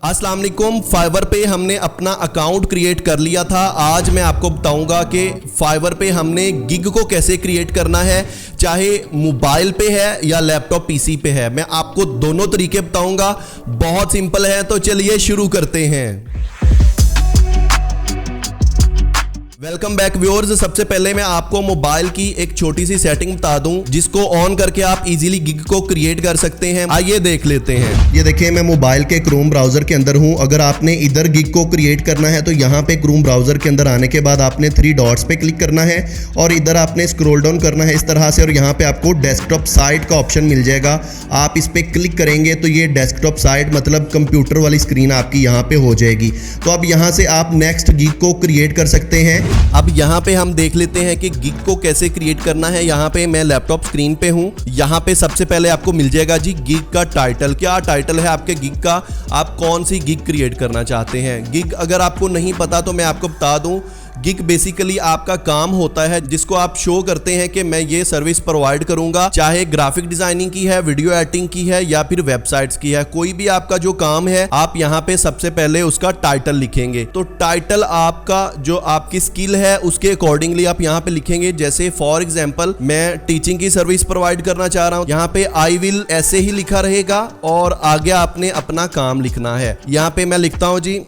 अस्सलाम वालेकुम। फाइवर पे हमने अपना अकाउंट क्रिएट कर लिया था। आज मैं आपको बताऊंगा कि फाइवर पे हमने गिग को कैसे क्रिएट करना है, चाहे मोबाइल पे है या लैपटॉप पीसी पे है। मैं आपको दोनों तरीके बताऊंगा, बहुत सिंपल है। तो चलिए शुरू करते हैं। Welcome back viewers. सबसे पहले मैं आपको मोबाइल की एक छोटी सी सेटिंग बता दूं जिसको ऑन करके आप इजीली गिग को क्रिएट कर सकते हैं। आइए देख लेते हैं। ये देखिए, मैं मोबाइल के क्रोम ब्राउजर के अंदर हूं। अगर आपने इधर गिग को क्रिएट करना है तो यहाँ पे क्रोम ब्राउजर के अंदर आने के बाद आपने 3 डॉट्स पे क्लिक करना है और इधर आपने स्क्रॉल डाउन करना है इस तरह से, और यहाँ पे आपको डेस्कटॉप साइट का ऑप्शन मिल जाएगा। आप इस पे क्लिक करेंगे तो ये डेस्कटॉप साइट मतलब कंप्यूटर वाली स्क्रीन आपकी यहाँ पे हो जाएगी। तो अब यहाँ से आप नेक्स्ट गिग को क्रिएट कर सकते हैं। अब यहाँ पे हम देख लेते हैं कि गिग को कैसे क्रिएट करना है। यहाँ पे मैं लैपटॉप स्क्रीन पे हूँ। यहाँ पे सबसे पहले आपको मिल जाएगा जी गिग का टाइटल। क्या टाइटल है आपके गिग का, आप कौन सी गिग क्रिएट करना चाहते हैं। गिग अगर आपको नहीं पता तो मैं आपको बता दूं, गिग बेसिकली आपका काम होता है जिसको आप शो करते हैं कि मैं ये सर्विस प्रोवाइड करूंगा, चाहे ग्राफिक डिजाइनिंग की है, वीडियो एडिटिंग की है या फिर वेबसाइट्स की है। कोई भी आपका जो काम है आप यहाँ पे सबसे पहले उसका टाइटल लिखेंगे। तो टाइटल आपका जो आपकी स्किल है उसके अकॉर्डिंगली आप यहाँ पे लिखेंगे। जैसे फॉर एग्जाम्पल मैं टीचिंग की सर्विस प्रोवाइड करना चाह रहा हूँ, यहाँ पे आई विल ऐसे ही लिखा रहेगा और आगे आपने अपना काम लिखना है। यहाँ पे मैं लिखता हूँ जी।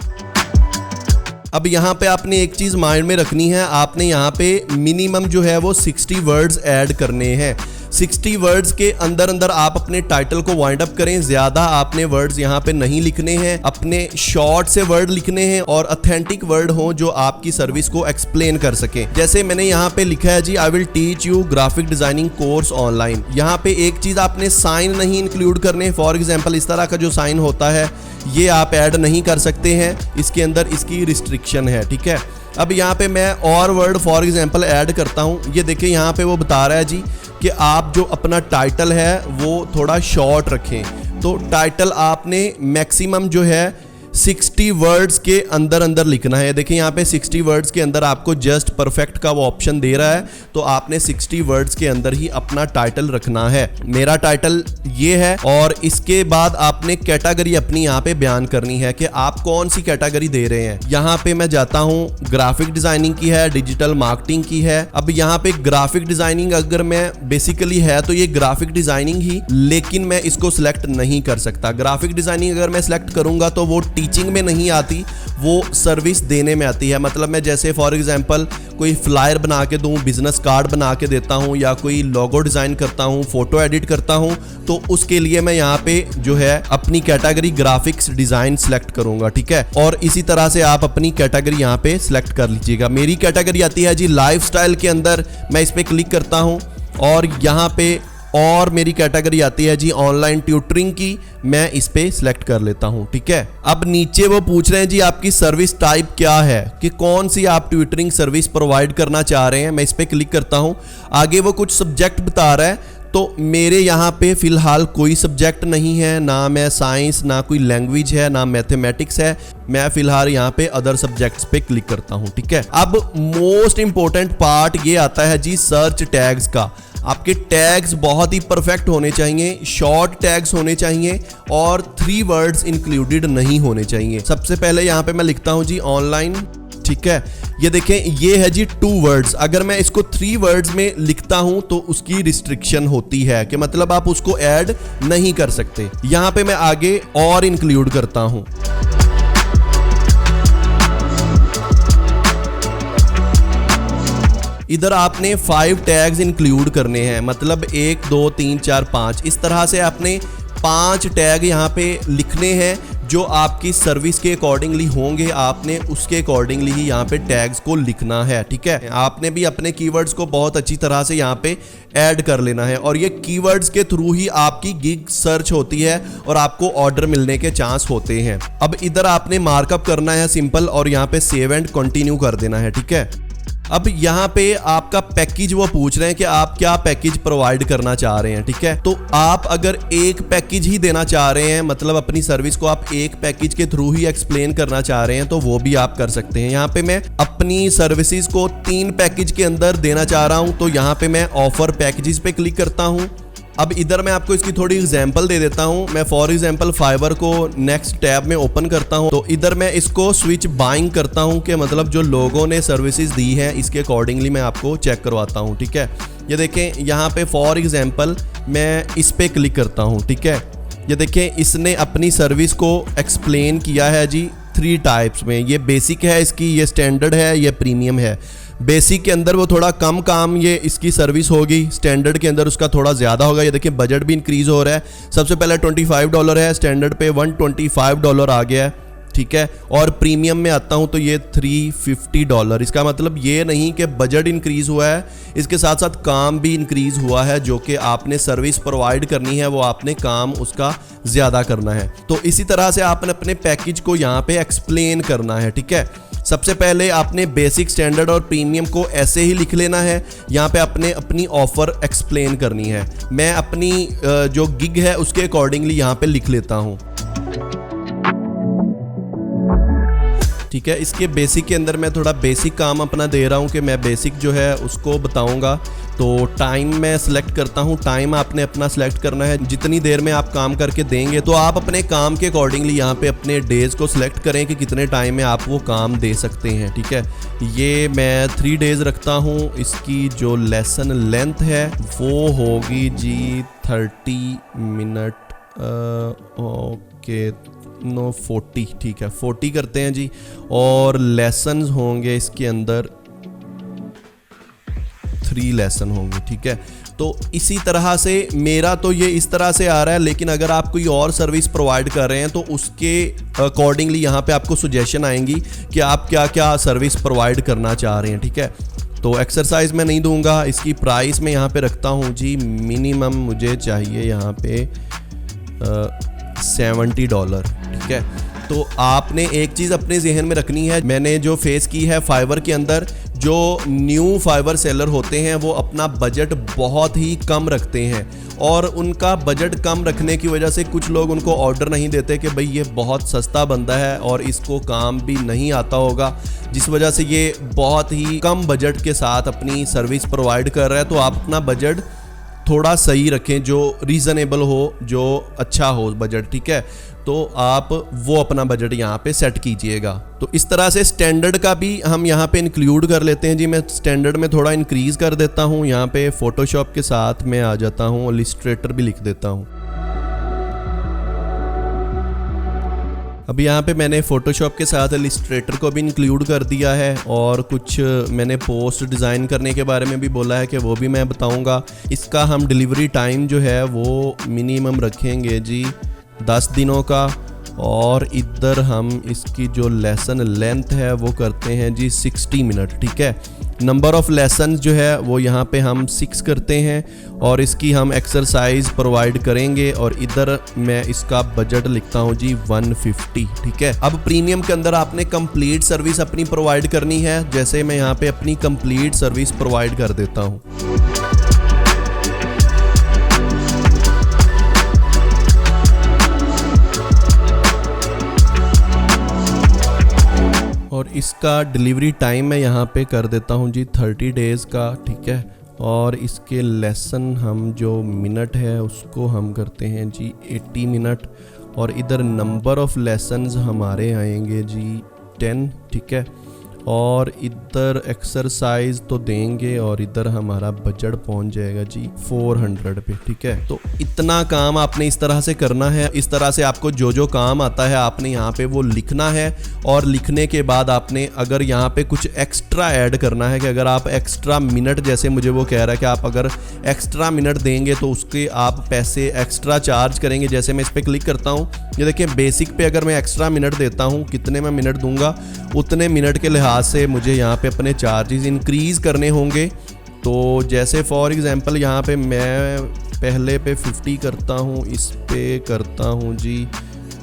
अब यहाँ पे आपने एक चीज माइंड में रखनी है, आपने यहाँ पे मिनिमम जो है वो 60 वर्ड्स ऐड करने हैं। 60 वर्ड्स के अंदर अंदर आप अपने टाइटल को वाइंड अप करें। ज्यादा आपने वर्ड्स यहाँ पे नहीं लिखने हैं, अपने शॉर्ट से वर्ड लिखने हैं और ऑथेंटिक वर्ड हो जो आपकी सर्विस को एक्सप्लेन कर सके। जैसे मैंने यहाँ पे लिखा है जी, I will teach you graphic designing course online. यहाँ पे एक चीज आपने साइन नहीं इंक्लूड करने। फॉर एग्जाम्पल इस तरह का जो साइन होता है ये आप ऐड नहीं कर सकते हैं, इसके अंदर इसकी रिस्ट्रिक्शन है, ठीक है। अब यहाँ पे मैं और वर्ड फॉर एग्जाम्पल ऐड करता हूँ। ये देखिए यहाँ पे वो बता रहा है जी कि आप जो अपना टाइटल है वो थोड़ा शॉर्ट रखें। तो टाइटल आपने मैक्सिमम जो है 60 वर्ड्स के अंदर अंदर लिखना है। देखिए यहाँ पे 60 वर्ड्स के अंदर आपको जस्ट परफेक्ट का वो ऑप्शन दे रहा है, तो आपने 60 वर्ड्स के अंदर ही अपना टाइटल रखना है। मेरा टाइटल ये है और इसके बाद आपने कैटेगरी अपनी यहाँ पे बयान करनी है कि आप कौन सी कैटेगरी दे रहे हैं। यहाँ पे मैं जाता हूँ, ग्राफिक डिजाइनिंग की है, डिजिटल मार्केटिंग की है। अब यहाँ पे ग्राफिक डिजाइनिंग अगर मैं बेसिकली है तो ये ग्राफिक डिजाइनिंग ही, लेकिन मैं इसको सिलेक्ट नहीं कर सकता। ग्राफिक डिजाइनिंग अगर मैं सिलेक्ट करूंगा तो वो टीचिंग में नहीं आती, वो सर्विस देने में आती है। मतलब मैं जैसे फॉर एग्जांपल कोई फ्लायर बना के दूं, बिजनेस कार्ड बना के देता हूं या कोई लोगो डिजाइन करता हूं, फोटो एडिट करता हूं, तो उसके लिए मैं यहाँ पे जो है अपनी कैटेगरी ग्राफिक्स डिजाइन सिलेक्ट करूंगा, ठीक है। और इसी तरह से आप अपनी कैटेगरी यहाँ पे सिलेक्ट कर लीजिएगा। मेरी कैटेगरी आती है जी लाइफस्टाइल के अंदर, मैं इस पे क्लिक करता हूँ और यहाँ पे और मेरी कैटेगरी आती है जी ऑनलाइन ट्यूटरिंग की, मैं इस पे सिलेक्ट कर लेता हूं, ठीक है। अब नीचे वो पूछ रहे हैं जी आपकी सर्विस टाइप क्या है, कि कौन सी आप ट्यूटरिंग सर्विस प्रोवाइड करना चाह रहे हैं। मैं इस पे क्लिक करता हूं। आगे वो कुछ सब्जेक्ट बता रहा है, तो मेरे यहाँ पे फिलहाल कोई सब्जेक्ट नहीं है, ना मैं साइंस, ना कोई लैंग्वेज है, ना मैथमेटिक्स है। मैं फिलहाल यहाँ पे अदर सब्जेक्ट्स पे क्लिक करता हूँ, ठीक है। अब मोस्ट इंपॉर्टेंट पार्ट ये आता है जी सर्च टैग्स का। आपके टैग्स बहुत ही परफेक्ट होने चाहिए, शॉर्ट टैग्स होने चाहिए और 3 वर्ड्स इंक्लूडेड नहीं होने चाहिए। सबसे पहले यहाँ पे मैं लिखता हूँ जी ऑनलाइन, ठीक है। ये देखें, ये है जी 2 वर्ड्स। अगर मैं इसको 3 वर्ड्स में लिखता हूं तो उसकी रिस्ट्रिक्शन होती है, कि मतलब आप उसको ऐड नहीं कर सकते। यहां पे मैं आगे और इंक्लूड करता हूं। इधर आपने 5 टैग्स इंक्लूड करने हैं, मतलब 1 2 3 4 5, इस तरह से आपने 5 टैग यहाँ पे लिखने हैं जो आपकी सर्विस के अकॉर्डिंगली होंगे। आपने उसके अकॉर्डिंगली ही यहाँ पे टैग्स को लिखना है, ठीक है। आपने भी अपने कीवर्ड्स को बहुत अच्छी तरह से यहाँ पे ऐड कर लेना है और ये कीवर्ड्स के थ्रू ही आपकी गिग सर्च होती है और आपको ऑर्डर मिलने के चांस होते हैं। अब इधर आपने मार्कअप करना है सिंपल और यहाँ पे सेव एंड कंटिन्यू कर देना है, ठीक है। अब यहाँ पे आपका पैकेज वो पूछ रहे हैं कि आप क्या पैकेज प्रोवाइड करना चाह रहे हैं, ठीक है। तो आप अगर एक पैकेज ही देना चाह रहे हैं, मतलब अपनी सर्विस को आप एक पैकेज के थ्रू ही एक्सप्लेन करना चाह रहे हैं, तो वो भी आप कर सकते हैं। यहाँ पे मैं अपनी सर्विसेज को 3 पैकेज के अंदर देना चाह रहा हूँ, तो यहाँ पे मैं ऑफर पैकेजेस पे क्लिक करता हूँ अब इधर मैं आपको इसकी थोड़ी एग्जांपल दे देता हूं। मैं फॉर एग्जांपल फाइवर को नेक्स्ट टैब में ओपन करता हूं, तो इधर मैं इसको स्विच बाइंग करता हूं कि मतलब जो लोगों ने सर्विसेज दी है इसके अकॉर्डिंगली मैं आपको चेक करवाता हूं। ठीक है, ये देखें यहाँ पे फॉर एग्जांपल मैं इस पे क्लिक करता हूँ। ठीक है, ये देखें इसने अपनी सर्विस को एक्सप्लेन किया है जी 3 टाइप्स में। ये बेसिक है इसकी, ये स्टैंडर्ड है, ये प्रीमियम है। बेसिक के अंदर वो थोड़ा कम काम ये इसकी सर्विस होगी, स्टैंडर्ड के अंदर उसका थोड़ा ज़्यादा होगा। ये देखिए बजट भी इंक्रीज़ हो रहा है। सबसे पहले $25 है, स्टैंडर्ड पे $125 आ गया है। ठीक है, और प्रीमियम में आता हूँ तो ये $350। इसका मतलब ये नहीं कि बजट इंक्रीज़ हुआ है, इसके साथ साथ काम भी इंक्रीज़ हुआ है। जो कि आपने सर्विस प्रोवाइड करनी है वो आपने काम उसका ज़्यादा करना है। तो इसी तरह से आपने अपने पैकेज को यहाँ पे एक्सप्लेन करना है। ठीक है, सबसे पहले आपने बेसिक, स्टैंडर्ड और प्रीमियम को ऐसे ही लिख लेना है। यहाँ पे आपने अपनी ऑफ़र एक्सप्लेन करनी है। मैं अपनी जो गिग है उसके अकॉर्डिंगली यहाँ पे लिख लेता हूँ। ठीक है, इसके बेसिक के अंदर मैं थोड़ा बेसिक काम अपना दे रहा हूँ कि मैं बेसिक जो है उसको बताऊँगा। तो टाइम मैं सिलेक्ट करता हूँ। टाइम आपने अपना सिलेक्ट करना है, जितनी देर में आप काम करके देंगे। तो आप अपने काम के अकॉर्डिंगली यहाँ पे अपने डेज़ को सिलेक्ट करें कि कितने टाइम में आप वो काम दे सकते हैं। ठीक है, ये मैं 3 डेज़ रखता हूँ। इसकी जो लेसन लेंथ है वो होगी जी 30 मिनट। Okay, no 40। ठीक है, 40 करते हैं जी। और लेसन्स होंगे इसके अंदर 3 लेसन होंगे। ठीक है, तो इसी तरह से मेरा तो ये इस तरह से आ रहा है, लेकिन अगर आप कोई और सर्विस प्रोवाइड कर रहे हैं तो उसके अकॉर्डिंगली यहाँ पे आपको सुजेशन आएंगी कि आप क्या क्या सर्विस प्रोवाइड करना चाह रहे हैं। ठीक है, तो एक्सरसाइज मैं नहीं दूंगा। इसकी प्राइस मैं यहाँ पे रखता हूँ जी, मिनिमम मुझे चाहिए यहाँ पे $70। ठीक है, तो आपने एक चीज़ अपने जहन में रखनी है, मैंने जो फेस की है फाइवर के अंदर, जो न्यू फाइवर सेलर होते हैं वो अपना बजट बहुत ही कम रखते हैं। और उनका बजट कम रखने की वजह से कुछ लोग उनको ऑर्डर नहीं देते कि भाई ये बहुत सस्ता बंदा है और इसको काम भी नहीं आता होगा, जिस वजह से ये बहुत ही कम बजट के साथ अपनी सर्विस प्रोवाइड कर रहा है। तो आप अपना बजट थोड़ा सही रखें, जो रीज़नेबल हो, जो अच्छा हो बजट। ठीक है, तो आप वो अपना बजट यहाँ पे सेट कीजिएगा। तो इस तरह से स्टैंडर्ड का भी हम यहाँ पे इंक्लूड कर लेते हैं जी। मैं स्टैंडर्ड में थोड़ा इंक्रीज़ कर देता हूँ। यहाँ पे फोटोशॉप के साथ मैं आ जाता हूँ, इलस्ट्रेटर भी लिख देता हूँ। अभी यहाँ पे मैंने फ़ोटोशॉप के साथ इलस्ट्रेटर को भी इंक्लूड कर दिया है, और कुछ मैंने पोस्ट डिज़ाइन करने के बारे में भी बोला है कि वो भी मैं बताऊँगा। इसका हम डिलीवरी टाइम जो है वो मिनिमम रखेंगे जी 10 दिनों का, और इधर हम इसकी जो लेसन लेंथ है वो करते हैं जी 60 मिनट। ठीक है, नंबर ऑफ़ लेसन जो है वो यहाँ पे हम 6 करते हैं, और इसकी हम एक्सरसाइज प्रोवाइड करेंगे। और इधर मैं इसका बजट लिखता हूँ जी 150। ठीक है, अब प्रीमियम के अंदर आपने कंप्लीट सर्विस अपनी प्रोवाइड करनी है। जैसे मैं यहाँ पे अपनी कंप्लीट सर्विस प्रोवाइड कर देता हूँ। और इसका डिलीवरी टाइम मैं यहाँ पे कर देता हूँ जी 30 डेज़ का। ठीक है, और इसके लेसन हम जो मिनट है उसको हम करते हैं जी 80 मिनट, और इधर नंबर ऑफ़ लेसन्स हमारे आएंगे जी 10। ठीक है, और इधर एक्सरसाइज तो देंगे, और इधर हमारा बजट पहुंच जाएगा जी 400 पे। ठीक है, तो इतना काम आपने इस तरह से करना है। इस तरह से आपको जो जो काम आता है आपने यहाँ पे वो लिखना है, और लिखने के बाद आपने अगर यहाँ पे कुछ एक्स्ट्रा ऐड करना है कि अगर आप एक्स्ट्रा मिनट, जैसे मुझे वो कह रहा है कि आप अगर एक्स्ट्रा मिनट देंगे तो उसके आप पैसे एक्स्ट्रा चार्ज करेंगे। जैसे मैं इस पर क्लिक करता हूँ, ये देखिए बेसिक पे अगर मैं एक्स्ट्रा मिनट देता हूँ, कितने मैं मिनट दूंगा उतने मिनट के लिहाज से मुझे यहाँ पे अपने चार्जेस इंक्रीज़ करने होंगे। तो जैसे फॉर एग्जांपल यहाँ पे मैं पहले पे 50 करता हूँ, इस पे करता हूँ जी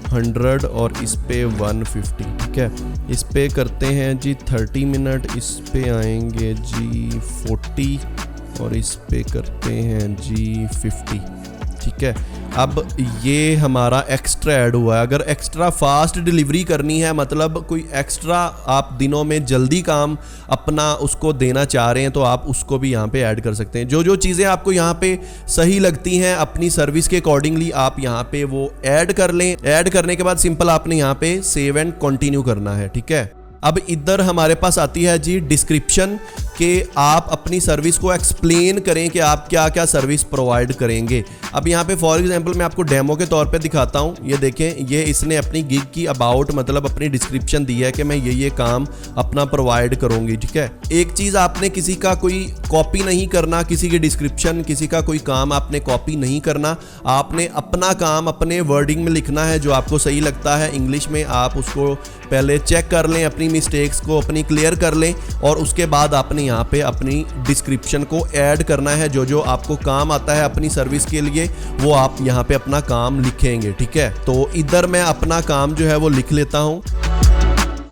100, और इस पे 150। ठीक है, इस पे करते हैं जी 30 मिनट, इस पे आएंगे जी 40, और इस पे करते हैं जी 50। ठीक है, अब ये हमारा एक्स्ट्रा ऐड हुआ है। अगर एक्स्ट्रा फास्ट डिलीवरी करनी है, मतलब कोई एक्स्ट्रा आप दिनों में जल्दी काम अपना उसको देना चाह रहे हैं, तो आप उसको भी यहाँ पे ऐड कर सकते हैं। जो जो चीज़ें आपको यहाँ पे सही लगती हैं अपनी सर्विस के अकॉर्डिंगली आप यहाँ पे वो ऐड कर लें। ऐड करने के बाद सिंपल आपने यहाँ पे सेव एंड कंटिन्यू करना है, ठीक है। अब इधर हमारे पास आती है जी डिस्क्रिप्शन, कि आप अपनी सर्विस को एक्सप्लेन करें कि आप क्या क्या सर्विस प्रोवाइड करेंगे। अब यहाँ पे फॉर एग्जांपल मैं आपको डेमो के तौर पे दिखाता हूँ। ये देखें, ये इसने अपनी गिग की अबाउट मतलब अपनी डिस्क्रिप्शन दी है कि मैं ये काम अपना प्रोवाइड करूँगी, ठीक है। एक चीज़, आपने किसी का कोई कॉपी नहीं करना, किसी की डिस्क्रिप्शन, किसी का कोई काम आपने कॉपी नहीं करना। आपने अपना काम अपने वर्डिंग में लिखना है, जो आपको सही लगता है इंग्लिश में। आप उसको पहले चेक कर लें, अपनी मिस्टेक्स को अपनी क्लियर कर लें, और उसके बाद आपने यहाँ पे अपनी डिस्क्रिप्शन को ऐड करना है। जो जो आपको काम आता है अपनी सर्विस के लिए, वो आप यहाँ पे अपना काम लिखेंगे, ठीक है। तो इधर मैं अपना काम जो है वो लिख लेता हूँ।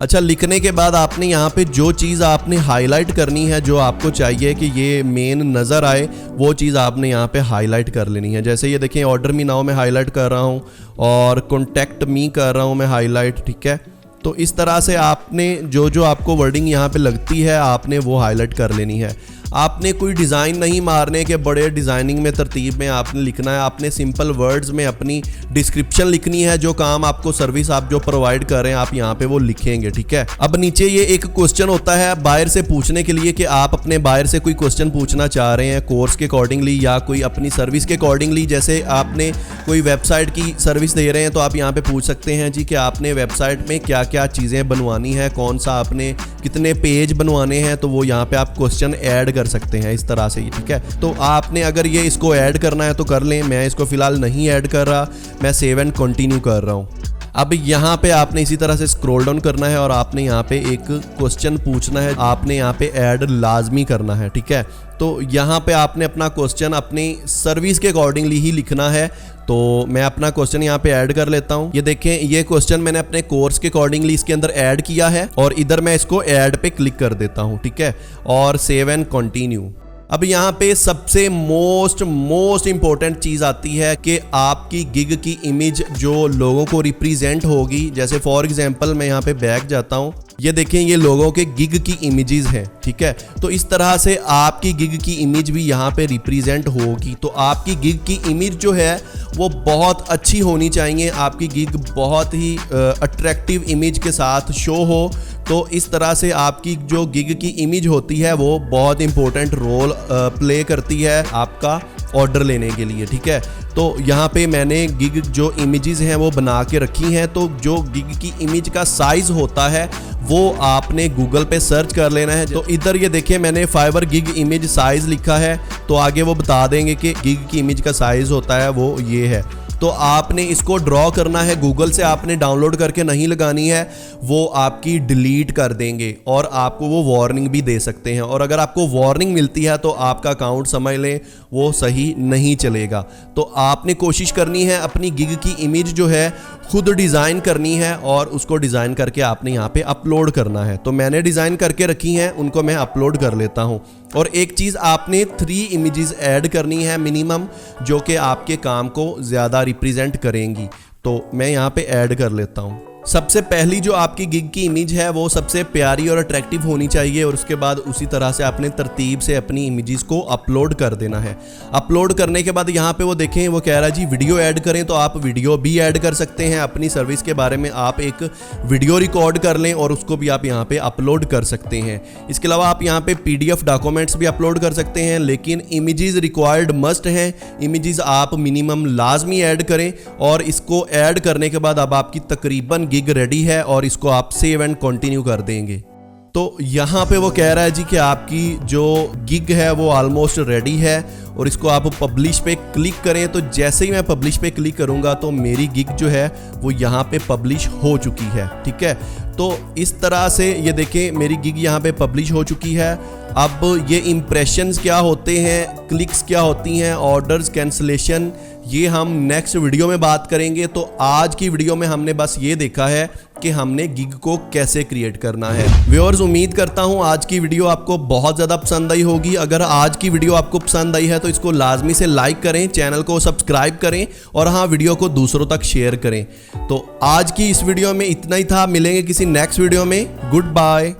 अच्छा, लिखने के बाद आपने यहाँ पे जो चीज़ आपने हाईलाइट करनी है, जो आपको चाहिए कि ये मेन नज़र आए, वो चीज़ आपने यहाँ पे हाईलाइट कर लेनी है। जैसे ये देखें, ऑर्डर मी नाउ मैं हाईलाइट कर रहा हूँ, और कॉन्टैक्ट मी कर रहा हूँ मैं हाईलाइट, ठीक है। तो इस तरह से आपने जो जो आपको वर्डिंग यहाँ पे लगती है, आपने वो हाईलाइट कर लेनी है। आपने कोई डिज़ाइन नहीं मारने के बड़े डिज़ाइनिंग में तरतीब में आपने लिखना है। आपने सिंपल वर्ड्स में अपनी डिस्क्रिप्शन लिखनी है। जो काम आपको सर्विस आप जो प्रोवाइड कर रहे हैं, आप यहाँ पे वो लिखेंगे, ठीक है। अब नीचे ये एक क्वेश्चन होता है बायर से पूछने के लिए, कि आप अपने बायर से कोई क्वेश्चन पूछना चाह रहे हैं कोर्स के अकॉर्डिंगली या कोई अपनी सर्विस के अकॉर्डिंगली। जैसे आपने कोई वेबसाइट की सर्विस दे रहे हैं, तो आप यहाँ पे पूछ सकते हैं जी कि आपने वेबसाइट में क्या क्या चीज़ें बनवानी है, कौन सा आपने कितने पेज बनवाने हैं। तो वो यहाँ पे आप क्वेश्चन ऐड कर सकते हैं इस तरह से, ठीक है। तो आपने अगर ये इसको ऐड करना है तो कर लें। मैं इसको फिलहाल नहीं ऐड कर रहा, मैं सेव एंड कंटिन्यू कर रहा हूँ। अब यहाँ पे आपने इसी तरह से स्क्रॉल डाउन करना है, और आपने यहाँ पे एक क्वेश्चन पूछना है। आपने यहाँ पे ऐड लाजमी करना है, ठीक है। तो यहाँ पे आपने अपना क्वेश्चन अपनी सर्विस के अकॉर्डिंगली ही लिखना है। तो मैं अपना क्वेश्चन यहाँ पे ऐड कर लेता हूँ। ये देखें, ये क्वेश्चन मैंने अपने कोर्स के अकॉर्डिंगली इसके अंदर ऐड किया है, और इधर मैं इसको ऐड पे क्लिक कर देता हूँ, ठीक है, और सेव एंड कंटिन्यू। अब यहाँ पे सबसे मोस्ट इंपॉर्टेंट चीज़ आती है कि आपकी गिग की इमेज जो लोगों को रिप्रेजेंट होगी। जैसे फॉर एग्जांपल मैं यहाँ पे बैक जाता हूँ, ये देखें, ये लोगों के गिग की इमेजेस हैं, ठीक है। तो इस तरह से आपकी गिग की इमेज भी यहाँ पे रिप्रेजेंट होगी। तो आपकी गिग की इमेज जो है वो बहुत अच्छी होनी चाहिए। आपकी गिग बहुत ही अट्रैक्टिव इमेज के साथ शो हो। तो इस तरह से आपकी जो गिग की इमेज होती है वो बहुत इंपॉर्टेंट रोल प्ले करती है आपका ऑर्डर लेने के लिए, ठीक है। तो यहाँ पे मैंने गिग जो इमेजेस हैं वो बना के रखी हैं। तो जो गिग की इमेज का साइज़ होता है वो आपने गूगल पे सर्च कर लेना है। तो इधर ये देखिए, मैंने फाइवर गिग इमेज साइज़ लिखा है, तो आगे वो बता देंगे कि गिग की इमेज का साइज़ होता है वो ये है। तो आपने इसको ड्रॉ करना है, गूगल से आपने डाउनलोड करके नहीं लगानी है, वो आपकी डिलीट कर देंगे और आपको वो वार्निंग भी दे सकते हैं। और अगर आपको वार्निंग मिलती है तो आपका अकाउंट समझ लें वो सही नहीं चलेगा। तो आपने कोशिश करनी है अपनी गिग की इमेज जो है खुद डिज़ाइन करनी है, और उसको डिज़ाइन करके आपने यहाँ पे अपलोड करना है। तो मैंने डिज़ाइन करके रखी हैं, उनको मैं अपलोड कर लेता हूँ। और एक चीज़, आपने 3 इमेजेस ऐड करनी है मिनिमम, जो कि आपके काम को ज़्यादा रिप्रेजेंट करेंगी। तो मैं यहाँ पे ऐड कर लेता हूँ। सबसे पहली जो आपकी गिग की इमेज है वो सबसे प्यारी और अट्रैक्टिव होनी चाहिए, और उसके बाद उसी तरह से आपने तरतीब से अपनी इमेजेस को अपलोड कर देना है। अपलोड करने के बाद यहाँ पे वो देखें, वो कह रहा है जी वीडियो ऐड करें, तो आप वीडियो भी ऐड कर सकते हैं। अपनी सर्विस के बारे में आप एक वीडियो रिकॉर्ड कर लें और उसको भी आप यहाँ पे अपलोड कर सकते हैं। इसके अलावा आप यहाँ पे PDF डॉक्यूमेंट्स भी अपलोड कर सकते हैं, लेकिन इमेजेस रिक्वायर्ड मस्ट हैं। इमेजेस आप मिनिमम लाजमी ऐड करें, और इसको ऐड करने के बाद अब आपकी तकरीबन गिग रेडी है, और इसको आप सेव एंड कंटिन्यू कर देंगे। तो यहाँ पे वो कह रहा है जी कि आपकी जो गिग है वो ऑलमोस्ट रेडी है, और इसको आप पब्लिश पे क्लिक करें। तो जैसे ही मैं पब्लिश पे क्लिक करूँगा तो मेरी गिग जो है वो यहाँ पे पब्लिश हो चुकी है, ठीक है। तो इस तरह से ये देखें, मेरी गिग यहाँ पे पब्लिश हो चुकी है। अब ये इम्प्रेशंस क्या होते हैं, क्लिक्स क्या होती हैं, ऑर्डर्स, कैंसलेशन, ये हम नेक्स्ट वीडियो में बात करेंगे। तो आज की वीडियो में हमने बस ये देखा है कि हमने गिग को कैसे क्रिएट करना है। व्यूअर्स, उम्मीद करता हूं आज की वीडियो आपको बहुत ज़्यादा पसंद आई होगी। अगर आज की वीडियो आपको पसंद आई है तो इसको लाजमी से लाइक करें, चैनल को सब्सक्राइब करें और हाँ, वीडियो को दूसरों तक शेयर करें। तो आज की इस वीडियो में इतना ही था। मिलेंगे किसी नेक्स्ट वीडियो में। Good bye.